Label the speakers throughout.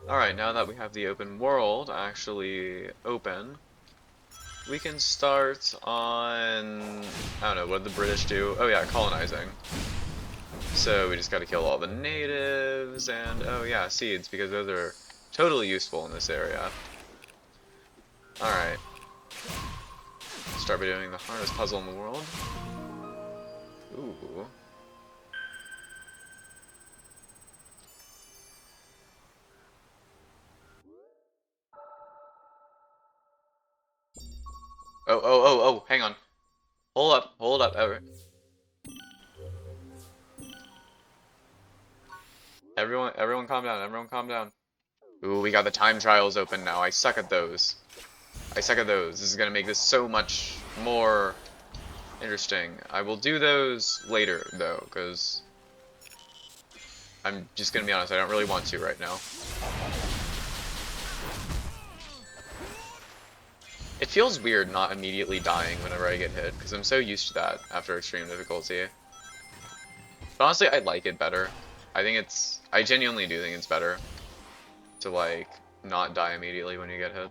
Speaker 1: Alright, now that we have the open world actually open, we can start on, I don't know, what did the British do? Oh yeah, colonizing. So we just gotta kill all the natives, and oh yeah, seeds, because those are totally useful in this area. Alright, start by doing the hardest puzzle in the world. Ooh. Oh, hang on. Hold up, everyone calm down, everyone calm down. Ooh, we got the time trials open now. I suck at those. I suck at those. This is gonna make this so much more interesting. I will do those later, though, because I'm just gonna be honest, I don't really want to right now. It feels weird not immediately dying whenever I get hit, because I'm so used to that after extreme difficulty. But honestly, I like it better. I genuinely do think it's better to, like, not die immediately when you get hit.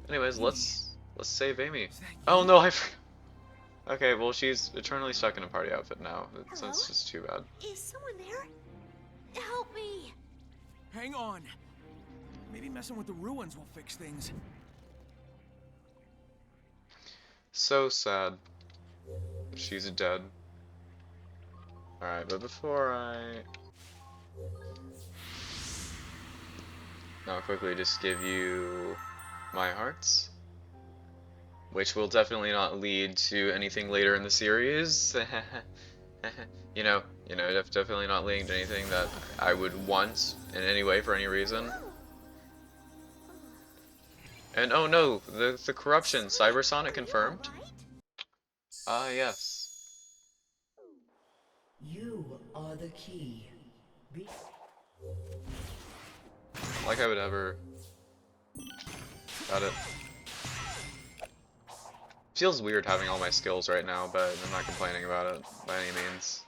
Speaker 1: Anyways, let's save Amy. Oh no, okay, well she's eternally stuck in a party outfit now. That's just too bad.
Speaker 2: Is someone there? Help me!
Speaker 3: Hang on. Maybe messing with the ruins will fix things.
Speaker 1: So sad. She's dead. Alright, but before I'll quickly just give you my hearts, which will definitely not lead to anything later in the series. Definitely not leading to anything that I would want in any way for any reason. And oh no, the corruption, Cybersonic confirmed? Ah, yes.
Speaker 4: You are the key.
Speaker 1: Like I would ever. Got it. Feels weird having all my skills right now, but I'm not complaining about it by any means.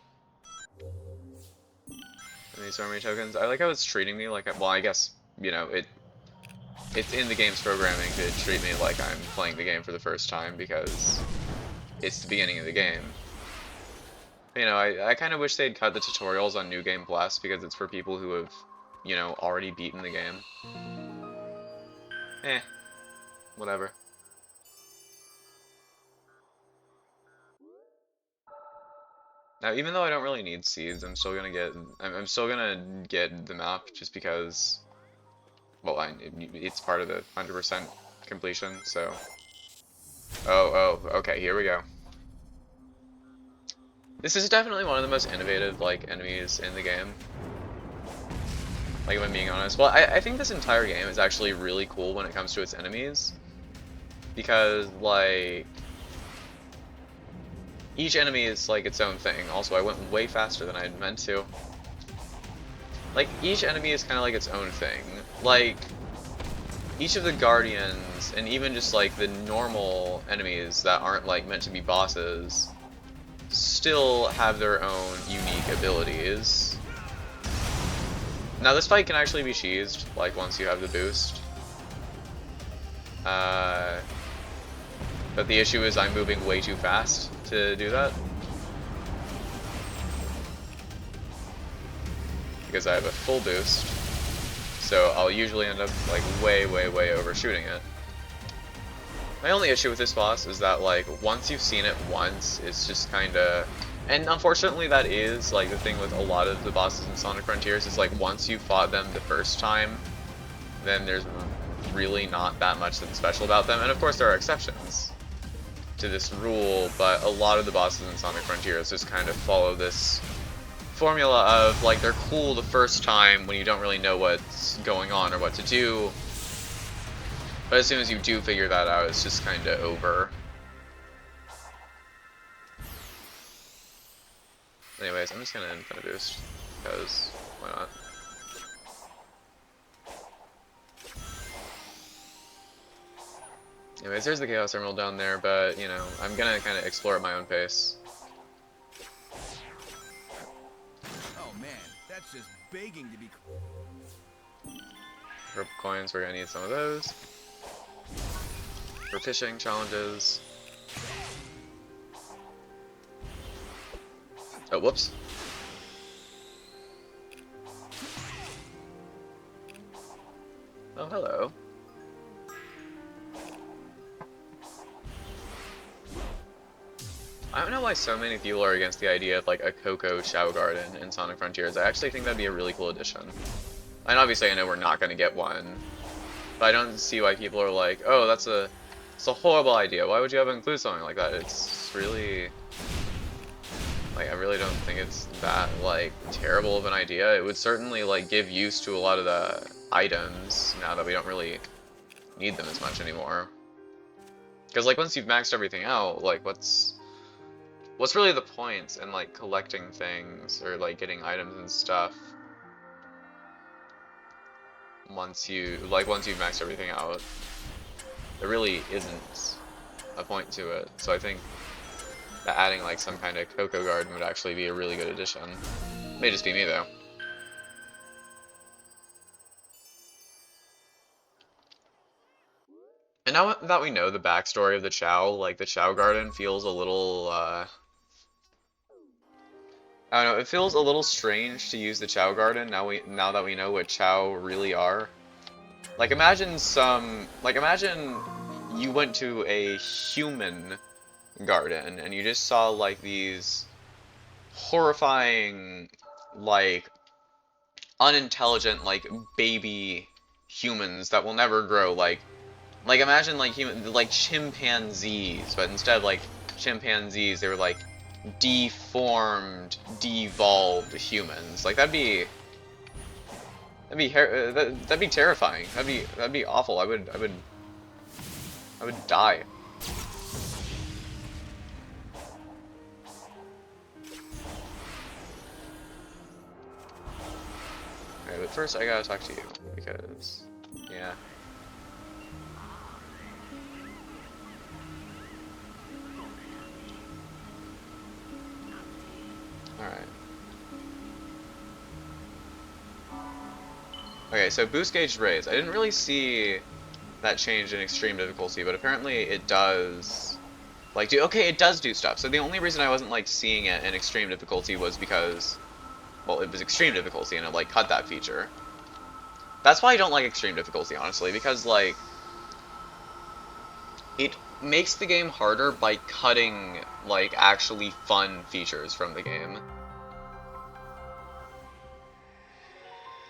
Speaker 1: And these army tokens, I like how it's treating me like, well, I guess, it's in the game's programming to treat me like I'm playing the game for the first time because it's the beginning of the game. I kind of wish they'd cut the tutorials on New Game Plus because it's for people who have, already beaten the game. Whatever. Now, even though I don't really need seeds, I'm still gonna get the map just because, well, it's part of the 100% completion, so. Okay, here we go. This is definitely one of the most innovative, like, enemies in the game. Like, if I'm being honest. Well, I think this entire game is actually really cool when it comes to its enemies. Because, like, each enemy is, like, its own thing. Also, I went way faster than I had meant to. Like, each enemy is kind of like its own thing. Like, each of the guardians, and even just, like, the normal enemies that aren't, like, meant to be bosses, still have their own unique abilities. Now this fight can actually be cheesed, like once you have the boost. But the issue is I'm moving way too fast to do that. Because I have a full boost. So I'll usually end up like way overshooting it. My only issue with this boss is that, like, once you've seen it once, it's just kinda... And unfortunately that is, like, the thing with a lot of the bosses in Sonic Frontiers, is like, once you fought them the first time, then there's really not that much that's special about them. And of course there are exceptions to this rule, but a lot of the bosses in Sonic Frontiers just kind of follow this formula of, like, they're cool the first time when you don't really know what's going on or what to do. But as soon as you do figure that out, it's just kind of over. Anyways, I'm just gonna infinite boost, because why not? Anyways, there's the Chaos Emerald down there, but, I'm gonna kind of explore at my own pace.
Speaker 3: Oh man, that's just begging to be.
Speaker 1: Purple coins, we're gonna need some of those. For fishing challenges. Oh, whoops. Oh, hello. I don't know why so many people are against the idea of like a Coco Chao Garden in Sonic Frontiers. I actually think that'd be a really cool addition. And obviously I know we're not going to get one, but I don't see why people are like, oh, it's a horrible idea. Why would you ever include something like that? It's really, like, I really don't think it's that, like, terrible of an idea. It would certainly, like, give use to a lot of the items now that we don't really need them as much anymore. Because, like, once you've maxed everything out, like, what's really the point in, like, collecting things or, like, getting items and stuff once you've maxed everything out? There really isn't a point to it. So I think that adding, like, some kind of Coco Garden would actually be a really good addition. May just be me, though. And now that we know the backstory of the Chao, like, the Chao Garden feels a little, I don't know, it feels a little strange to use the Chao Garden now that we know what Chao really are. Like, imagine you went to a human garden and you just saw, like, these horrifying, like, unintelligent, like, baby humans that will never grow, like imagine, like, chimpanzees, but instead of, like, chimpanzees, they were, like, deformed, devolved humans. Like, that'd be terrifying. That'd be awful. I would die. Okay, but first I gotta talk to you because, yeah. Alright. Okay, so boost gauge raise. I didn't really see that change in extreme difficulty, but apparently it does, like, it does do stuff. So the only reason I wasn't, like, seeing it in extreme difficulty was because, well, it was extreme difficulty and it, like, cut that feature. That's why I don't like extreme difficulty, honestly, because, like, it makes the game harder by cutting, like, actually fun features from the game.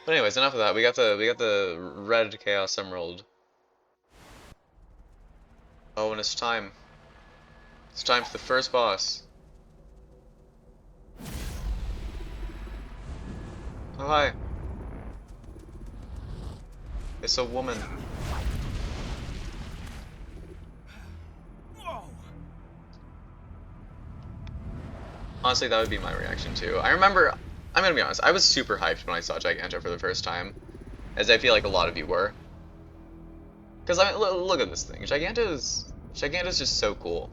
Speaker 1: But anyways, enough of that. We got the red Chaos Emerald. Oh, and it's time. It's time for the first boss. Oh, hi. It's a woman.
Speaker 3: Whoa!
Speaker 1: Honestly, that would be my reaction too. I remember, I'm gonna be honest, I was super hyped when I saw Giganto for the first time, as I feel like a lot of you were. Because, I mean, look at this thing. Giganto's just so cool.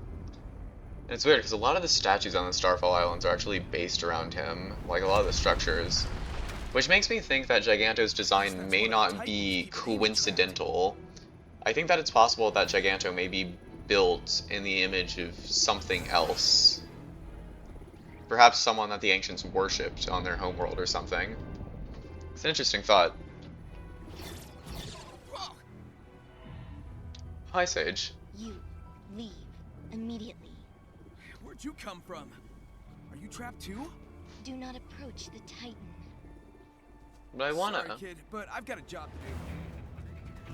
Speaker 1: And it's weird, because a lot of the statues on the Starfall Islands are actually based around him, like a lot of the structures. Which makes me think that Giganto's design may not be coincidental. I think that it's possible that Giganto may be built in the image of something else. Perhaps someone that the ancients worshipped on their homeworld or something. It's an interesting thought. Hi, Sage.
Speaker 2: You leave immediately.
Speaker 3: Where'd you come from? Are you trapped too?
Speaker 2: Do not approach the Titan.
Speaker 1: But I wanna.
Speaker 3: Sorry, kid, but I've got a job to do.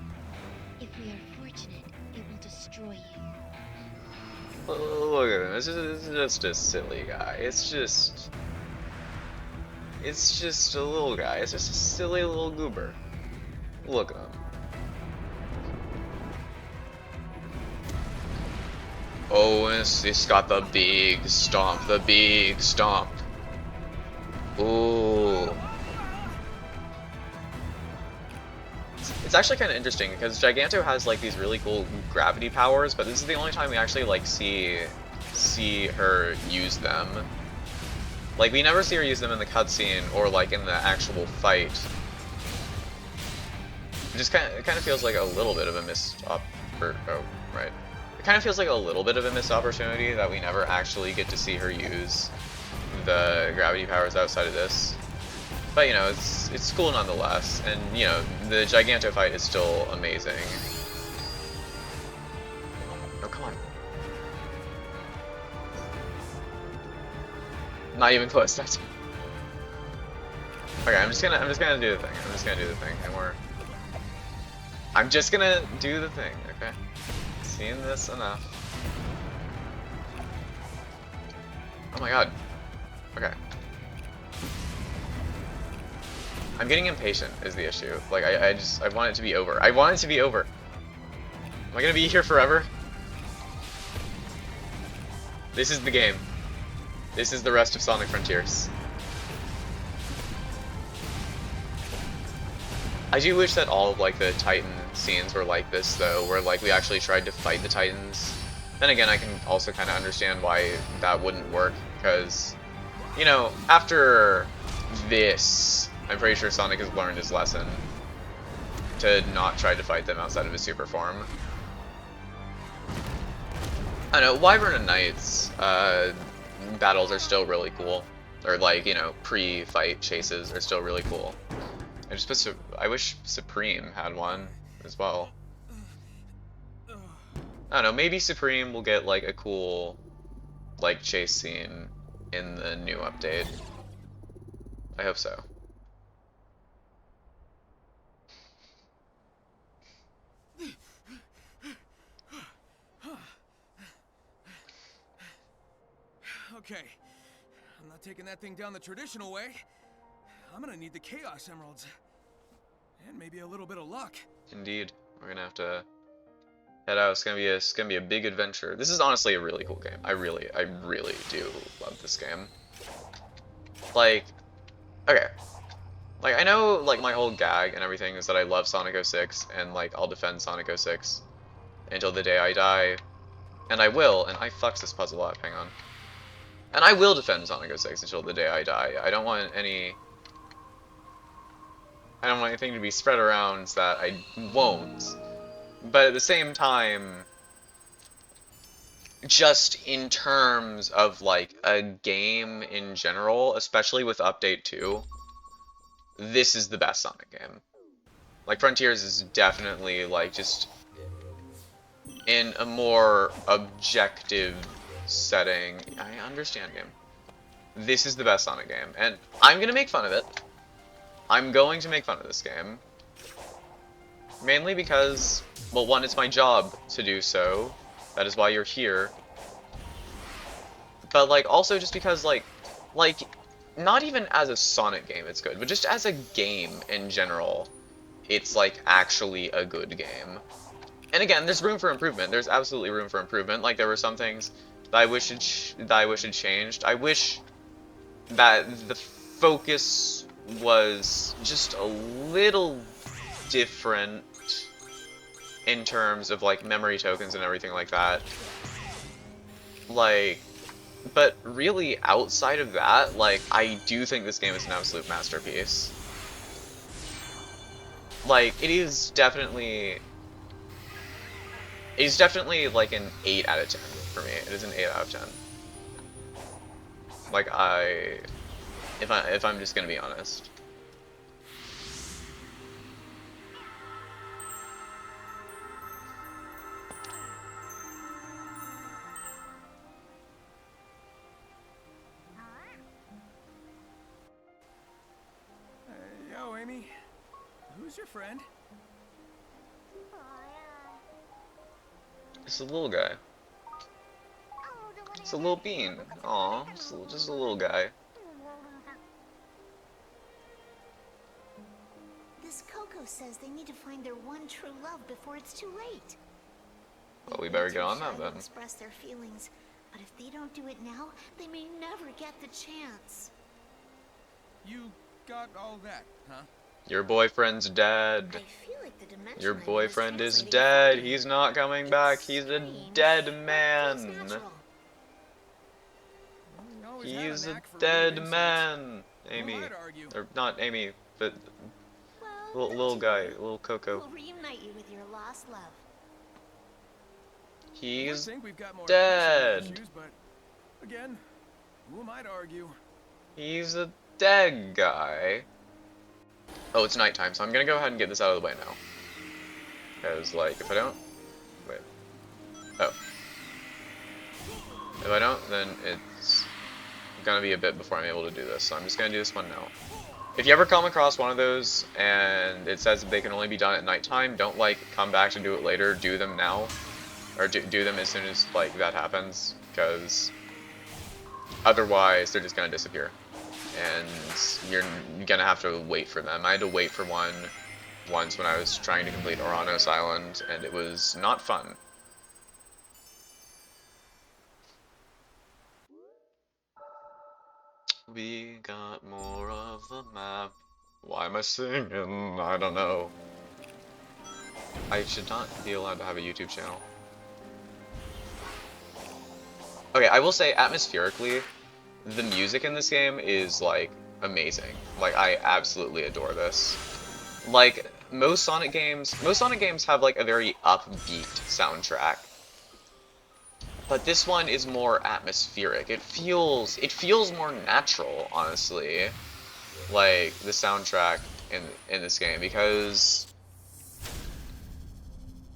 Speaker 2: If we are fortunate, it will destroy you.
Speaker 1: Look at him. It's just a silly guy. It's just a little guy. It's just a silly little goober. Look at him. Oh, and it's got the big stomp. The big stomp. Ooh. It's actually kind of interesting because Giganto has like these really cool gravity powers, but this is the only time we actually like see her use them. Like we never see her use them in the cutscene or like in the actual fight. It just it kind of feels like a little bit of a missed oh, right. It kind of feels like a little bit of a missed opportunity that we never actually get to see her use the gravity powers outside of this. But, you know, it's cool nonetheless, and, you know, the Giganto fight is still amazing. Oh, come on. Not even close, that's... Okay, I'm just gonna do the thing. I'm just gonna do the thing, and I'm just gonna do the thing, okay? Seen this enough. Oh my god. Okay. I'm getting impatient is the issue. Like, I want it to be over. I want it to be over. Am I gonna be here forever? This is the game. This is the rest of Sonic Frontiers. I do wish that all of, like, the Titan scenes were like this, though, where, like, we actually tried to fight the Titans. Then again, I can also kind of understand why that wouldn't work, because, you know, after this, I'm pretty sure Sonic has learned his lesson to not try to fight them outside of his super form. I don't know, Wyvern and Knights battles are still really cool. Or, like, you know, pre-fight chases are still really cool. I wish Supreme had one as well. I don't know, maybe Supreme will get, like, a cool, like, chase scene in the new update. I hope so.
Speaker 3: Okay, I'm not taking that thing down the traditional way. I'm gonna need the Chaos Emeralds. And maybe a little bit of luck.
Speaker 1: Indeed. We're gonna have to head out. It's gonna be a big adventure. This is honestly a really cool game. I really do love this game. Like, okay. Like, I know, like, my whole gag and everything is that I love Sonic 06, and, like, I'll defend Sonic 06 until the day I die. And I will, and I fucked this puzzle up, hang on. And I will defend Sonic 06 until the day I die. I don't want anything to be spread around that I won't. But at the same time, just in terms of, like, a game in general, especially with Update 2, this is the best Sonic game. Like, Frontiers is definitely, like, just in a more objective setting. I understand, game. This is the best Sonic game, and I'm gonna make fun of it. I'm going to make fun of this game. Mainly because, well, one, it's my job to do so. That is why you're here. But, like, also just because, like, not even as a Sonic game it's good, but just as a game in general, it's, like, actually a good game. And again, there's room for improvement. There's absolutely room for improvement. Like, there were some things that I wish had changed. I wish that the focus was just a little different in terms of, like, memory tokens and everything like that. Like, but really, outside of that, like, I do think this game is an absolute masterpiece. Like, it is definitely, like, an 8 out of 10 for me. It is an 8 out of 10. Like, if I'm just gonna be honest.
Speaker 3: Yo, Amy. Who's your friend?
Speaker 1: It's a little guy. It's a little bean. Aw, just a little guy.
Speaker 2: This Coco says they need to find their one true love before it's too late.
Speaker 1: Well, we better get on that then.
Speaker 2: Express their feelings, but if they don't do it now, they may never get the chance.
Speaker 3: You got all that, huh?
Speaker 1: Your boyfriend's dead.
Speaker 2: I feel like the dimension
Speaker 1: Your
Speaker 2: I was
Speaker 1: boyfriend is
Speaker 2: translating
Speaker 1: dead.
Speaker 2: for me.
Speaker 1: He's not coming
Speaker 2: It's
Speaker 1: back. He's a
Speaker 2: strange,
Speaker 1: dead
Speaker 2: but it feels
Speaker 1: man.
Speaker 2: natural.
Speaker 3: You always had
Speaker 1: He's
Speaker 3: a
Speaker 1: a
Speaker 3: knack for
Speaker 1: dead
Speaker 3: reading
Speaker 1: man.
Speaker 3: insights.
Speaker 1: Amy.
Speaker 3: Who I'd argue?
Speaker 1: Or not Amy, but
Speaker 2: Well,
Speaker 1: Little guy, little Coco.
Speaker 2: We'll reunite you with your lost love.
Speaker 3: I
Speaker 1: He's
Speaker 3: think we've got more
Speaker 1: dead.
Speaker 3: pressing issues, but again, who am I to argue?
Speaker 1: He's a dead guy. Oh, it's nighttime, so I'm gonna go ahead and get this out of the way now. Because, like, if I don't... Wait. Oh. If I don't, then it's gonna be a bit before I'm able to do this, so I'm just gonna do this one now. If you ever come across one of those, and it says that they can only be done at nighttime, don't, like, come back to do it later, do them now. Or do them as soon as, like, that happens, because otherwise they're just gonna disappear. And you're gonna have to wait for them. I had to wait for one once when I was trying to complete Oranos Island, and it was not fun. We got more of the map. Why am I singing? I don't know. I should not be allowed to have a YouTube channel. Okay, I will say, atmospherically, the music in this game is, like, amazing. Like, I absolutely adore this. Like, most Sonic games have, like, a very upbeat soundtrack. But this one is more atmospheric. It feels more natural, honestly. Like, the soundtrack in this game, because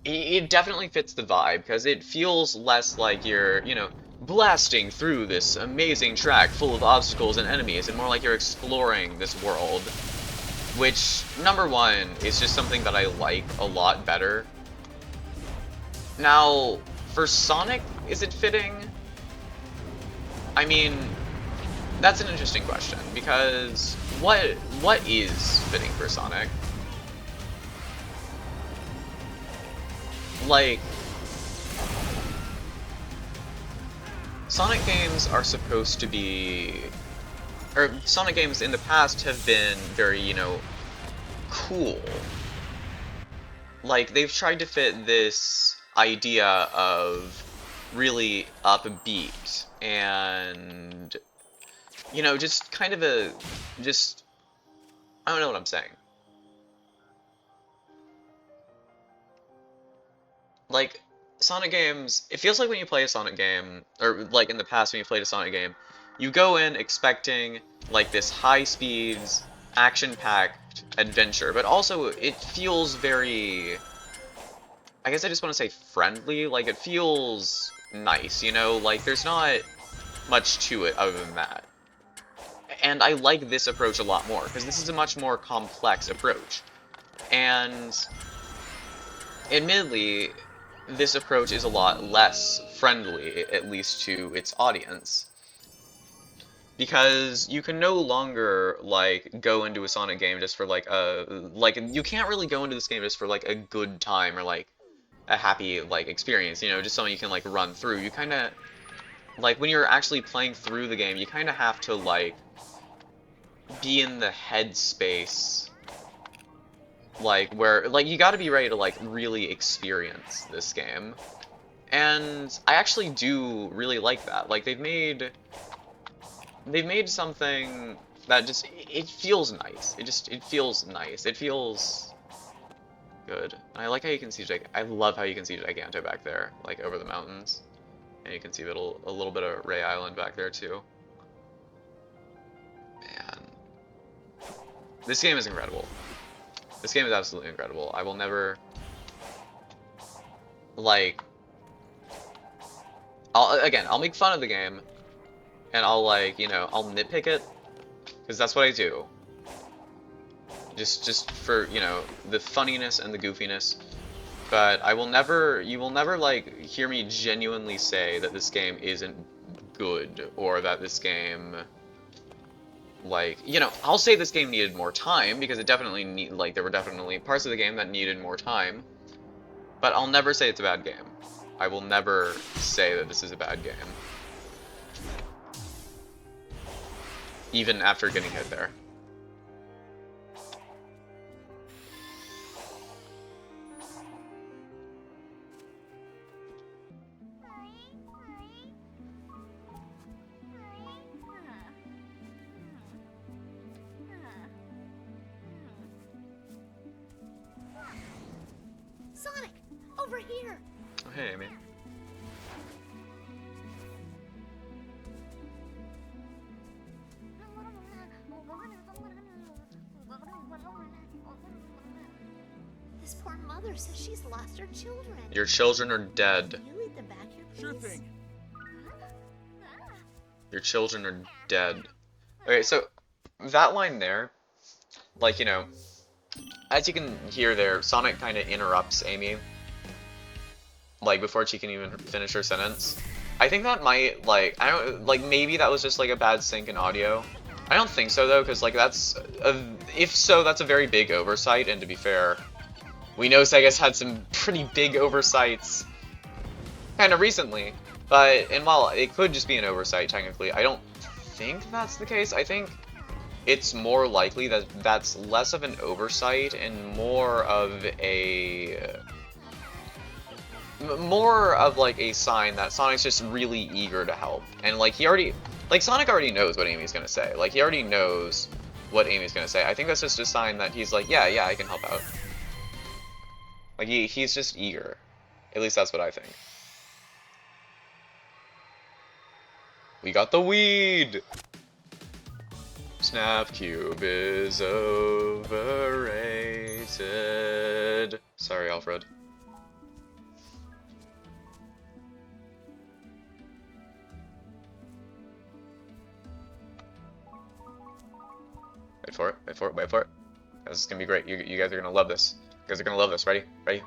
Speaker 1: it definitely fits the vibe, because it feels less like you're, you know, blasting through this amazing track full of obstacles and enemies, and more like you're exploring this world, which, number one, is just something that I like a lot better. Now, for Sonic, is it fitting? I mean, that's an interesting question, because what is fitting for Sonic? Like, Sonic games are supposed to be, or Sonic games in the past have been very, you know, cool. Like, they've tried to fit this idea of really upbeat and, you know, just kind of I don't know what I'm saying. Like, Sonic games, it feels like when you play a Sonic game, or like in the past when you played a Sonic game, you go in expecting like this high speeds, action-packed adventure, but also it feels very, I guess I just want to say friendly, like it feels nice, you know, like there's not much to it other than that. And I like this approach a lot more, because this is a much more complex approach. And admittedly, this approach is a lot less friendly, at least to its audience. Because you can no longer, like, go into a Sonic game just for, like, you can't really go into this game just for, like, a good time or, like, a happy, like, experience, you know, just something you can, like, run through. You kind of, like, when you're actually playing through the game, you kind of have to, like, be in the headspace, like, where, like, you gotta be ready to, like, really experience this game. And I actually do really like that. Like, they've made something that just, it feels nice. It feels nice. It feels good. And I like how you can see, I love how you can see Giganto back there, like, over the mountains. And you can see a little bit of Ray Island back there, too. Man. This game is incredible. This game is absolutely incredible. I will never, like, I'll make fun of the game, and I'll, like, you know, I'll nitpick it, because that's what I do. Just for, you know, the funniness and the goofiness. But you will never, like, hear me genuinely say that this game isn't good, or that this game, like, you know, I'll say this game needed more time, because it definitely there were definitely parts of the game that needed more time, but I'll never say it's a bad game. I will never say that this is a bad game. Even after getting hit there.
Speaker 2: Sonic, over here.
Speaker 1: Oh, hey, Amy.
Speaker 2: This poor mother says she's lost her children.
Speaker 1: Your children are dead.
Speaker 2: Can you lead them back here, please?
Speaker 3: Sure thing.
Speaker 1: Your children are dead. Okay, so that line there, like, you know, as you can hear there, Sonic kind of interrupts Amy, like, before she can even finish her sentence. I think that might, like, I don't, like, maybe that was just, like, a bad sync in audio. I don't think so, though, because, like, that's, if so, that's a very big oversight, and to be fair, we know Sega's had some pretty big oversights kind of recently, but, and while it could just be an oversight, technically, I don't think that's the case. I think it's more likely that that's less of an oversight and more of like a sign that Sonic's just really eager to help. And like Sonic already knows what Amy's gonna say. Like he already knows what Amy's gonna say. I think that's just a sign that he's like, yeah, I can help out. Like he's just eager. At least that's what I think. We got the weed! Snapcube is overrated. Sorry, Alfred. Wait for it, wait for it, wait for it. This is gonna be great. You guys are gonna love this. You guys are gonna love this. Ready? Ready?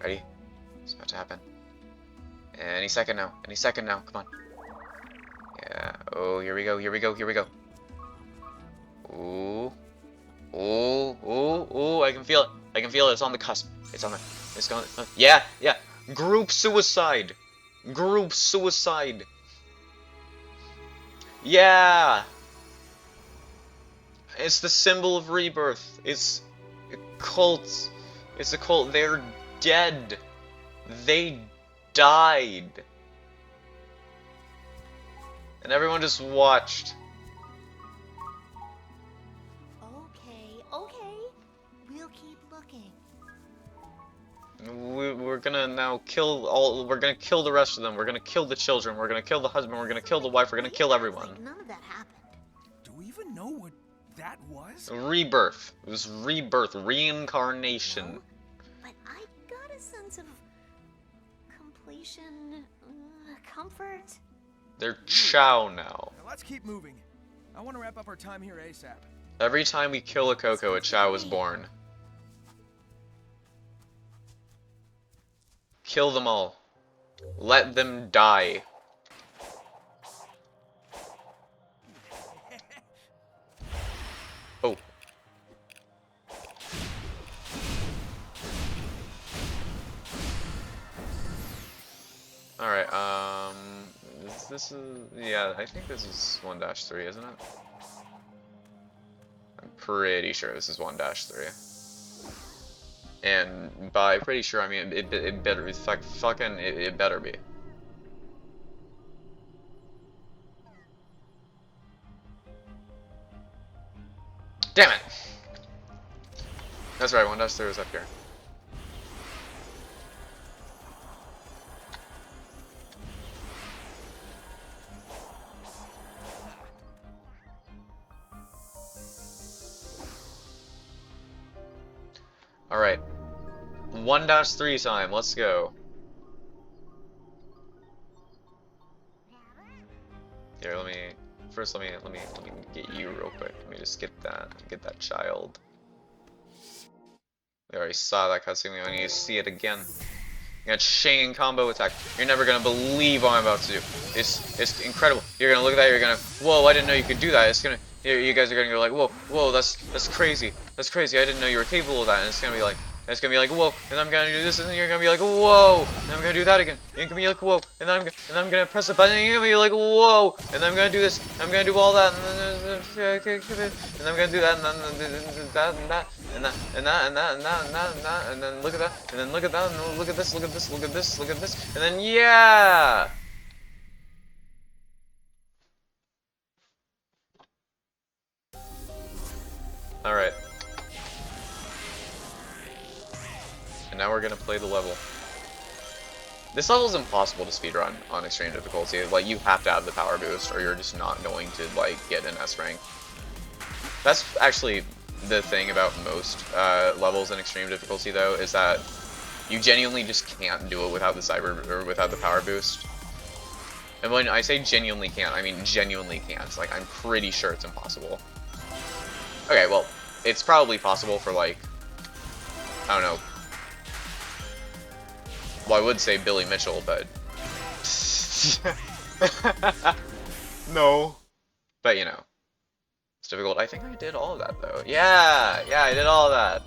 Speaker 1: Ready? It's about to happen. Any second now. Any second now. Come on. Yeah. Oh, here we go. Here we go. Here we go. Ooh. Ooh. Ooh. Ooh. I can feel it. I can feel it. It's on the cusp. It's on the. It's going. Yeah. Yeah. Group suicide. Group suicide. Yeah. It's the symbol of rebirth. It's a cult. It's a cult. They're dead. They died. And everyone just watched.
Speaker 2: Okay, okay. We'll keep looking.
Speaker 1: We're gonna now kill all. We're gonna kill the rest of them. We're gonna kill the children. We're gonna kill the husband. We're gonna kill the wife. We're gonna kill everyone.
Speaker 2: Like none of that happened.
Speaker 3: Do we even know what that was?
Speaker 1: Rebirth. It was rebirth. Reincarnation.
Speaker 2: No, but I got a sense of completion, comfort.
Speaker 1: They're Chow now.
Speaker 3: Now let's keep moving. I want to wrap up our time here ASAP.
Speaker 1: Every time we kill a Coco, a Chow is born. Kill them all. Let them die. Oh. Alright, this is, yeah, I think this is 1-3, isn't it? I'm pretty sure this is 1-3. And by pretty sure, I mean, it better be, fucking, it better be. Damn it! That's right, 1-3 was up here. Alright. 1-3 time, let's go. Here, let me get you real quick. Let me just get that child. We already saw that cutscene, we only need to see it again. You got chain combo attack. You're never gonna believe what I'm about to do. It's incredible. You're gonna look at that, you're gonna, whoa, I didn't know you could do that. It's gonna, you guys are gonna go like, whoa, that's crazy. That's crazy. I didn't know you were capable of that. And it's gonna be like, whoa, and I'm gonna do this, and you're gonna be like, whoa, and I'm gonna do that again. And you're gonna be like, whoa, and I'm gonna press the button, and you're gonna be like, whoa, and I'm gonna do this, I'm gonna do all that, and I'm gonna do that, and then that, and that, and that, and that, and that, and that, and that, and that, and then look at that, and then look at that, and look at this, look at this, look at this, look at this, and then yeah. All right. now we're gonna play the level. This level is impossible to speedrun on extreme difficulty. Like, you have to have the power boost, or you're just not going to, like, get an S rank. That's actually the thing about most levels in extreme difficulty, though, is that you genuinely just can't do it without the or without the power boost. And when I say genuinely can't, I mean genuinely can't. Like, I'm pretty sure it's impossible. Okay, well, it's probably possible for, like, I don't know. Well, I would say Billy Mitchell, but... no. But, you know. It's difficult. I think I did all of that, though. Yeah! Yeah, I did all of that.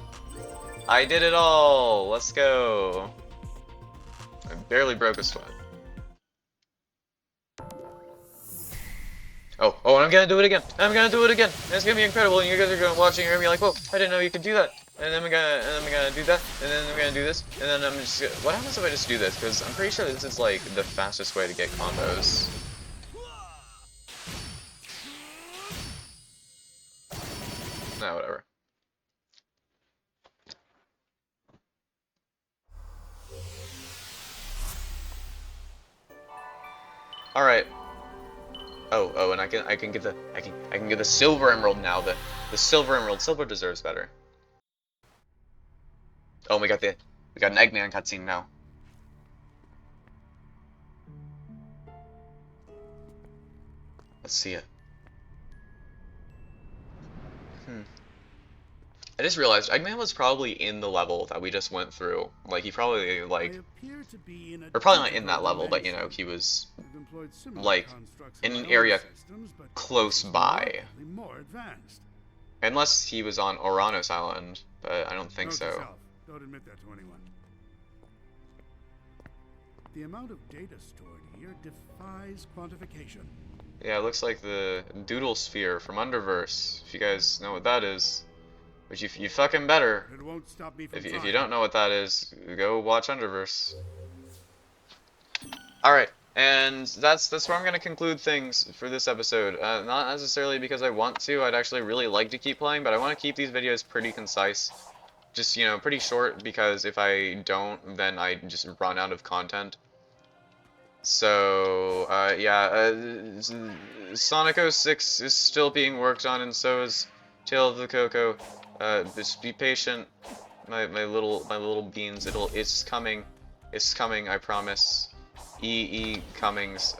Speaker 1: I did it all! Let's go. I barely broke a sweat. Oh, and I'm gonna do it again. I'm gonna do it again. And it's gonna be incredible, and you guys are gonna watch and you're gonna be like, whoa, I didn't know you could do that. And then I'm gonna do that, and then I'm gonna do this, and then I'm just gonna, what happens if I just do this? Because I'm pretty sure this is like the fastest way to get combos. Nah, whatever. All right. Oh, and I can get the silver emerald now. The silver emerald. Silver deserves better. Oh, we got an Eggman cutscene now. Let's see it. I just realized Eggman was probably in the level that we just went through. Like, he probably, like, or probably not in that level, but, you know, he was, like, in an area close by. Unless he was on Oranos Island, but I don't think so.
Speaker 5: Don't admit that to anyone. The amount of data stored here defies quantification.
Speaker 1: Yeah, it looks like the Doodle Sphere from Underverse, if you guys know what that is. Which you fucking better.
Speaker 5: It won't stop me from
Speaker 1: If you don't know what that is, go watch Underverse. Alright, and that's where I'm going to conclude things for this episode. Not necessarily because I want to, I'd actually really like to keep playing, but I want to keep these videos pretty concise. Just, you know, pretty short, because if I don't, then I just run out of content. So, yeah, Sonic 06 is still being worked on, and so is Tale of the Coco. Just be patient, my little beans. It's coming, I promise. E. Cummings.